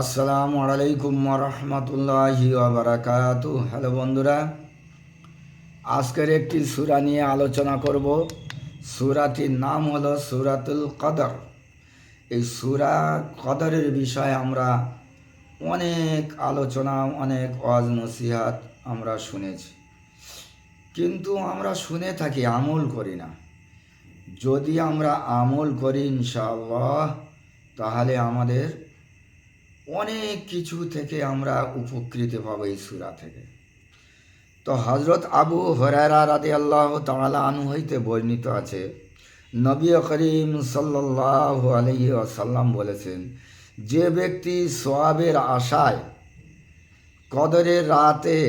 আসসালামু আলাইকুম রহমতুল্লাহি বারাকাতু। হ্যালো বন্ধুরা, আজকের একটি সূরা নিয়ে আলোচনা করব। সূরাটির নাম হলো সূরাতুল কদর। এই সূরা কদরের বিষয়ে আমরা অনেক আলোচনা, অনেক ওয়াজ নসিহাত আমরা শুনেছি, কিন্তু আমরা শুনে থাকি, আমল করি না। যদি আমরা আমল করি ইনশাআল্লাহ, তাহলে আমাদের অনেক কিছু থেকে আমরা উপকৃত পাব এই সূরা থেকে। তো হজরত আবু হুরায়রা রাদিয়াল্লাহু তাআলা আনহু হইতে বর্ণিত আছে, নবী করিম সাল্লাল্লাহু আলাইহি ওয়াসাল্লাম বলেছেন, যে ব্যক্তি সওয়াবের আশায় কদরের রাতে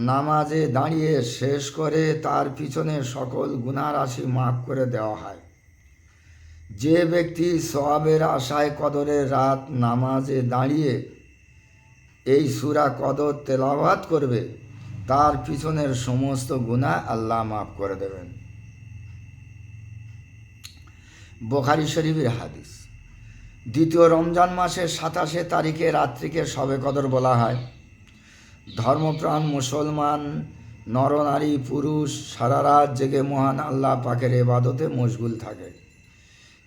নামাজে দাঁড়িয়ে শেষ করে, তার পিছনে সকল গুনাহ রাশি মাফ করে দেওয়া হয়। যে ব্যক্তি সওয়াবের আশায় কদরের রাত নামাজে দাঁড়িয়ে এই সূরা কদর তেলাওয়াত করবে, তার পিছনের সমস্ত গুনাহ আল্লাহ মাফ করে দেবেন। বুখারী শরীফের হাদিস। দ্বিতীয় রমজান মাসের 27 তারিখে রাত্রিকে শবে কদর বলা হয়। ধর্মপ্রাণ মুসলমান নরনারী পুরুষ সারা রাত জেগে মহান আল্লাহ পাকের ইবাদতে মশগুল থাকে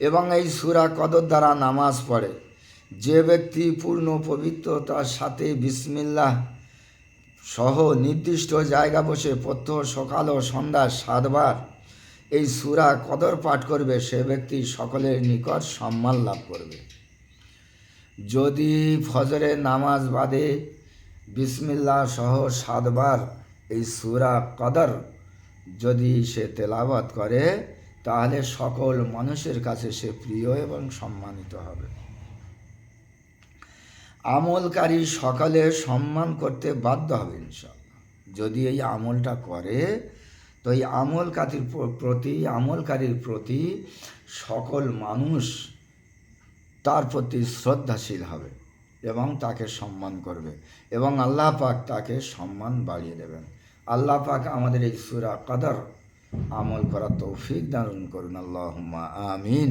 এবং এই সূরা কদর দ্বারা নামাজ পড়ে। যে ব্যক্তি পূর্ণ পবিত্রতার সাথে বিসমিল্লাহ সহ নির্দিষ্ট জায়গা বসে প্রত্যহ সকাল ও সন্ধ্যা 7 বার এই সূরা কদর পাঠ করবে, সে ব্যক্তি সকলের নিকট সম্মান লাভ করবে। যদি ফজরের নামাজ বাদে বিসমিল্লাহ সহ 7 বার এই সূরা কদর যদি সে তেলাওয়াত করে, তাহলে সকল মানুষের কাছে সে প্রিয় এবং সম্মানিত হবে। আমলকারী সকলে সম্মান করতে বাধ্য হবে ইনশাআল্লাহ। যদি এই আমলটা করে, তো এই আমলকারীর প্রতি সকল মানুষ তার প্রতি শ্রদ্ধাশীল হবে এবং তাকে সম্মান করবে এবং আল্লাহ পাক তাকে সম্মান বাড়িয়ে দেবেন। আল্লাহ পাক আমাদের এই সূরা কদর আমল করার তৌফিক দান করুন। আল্লাহুম্মা আমিন।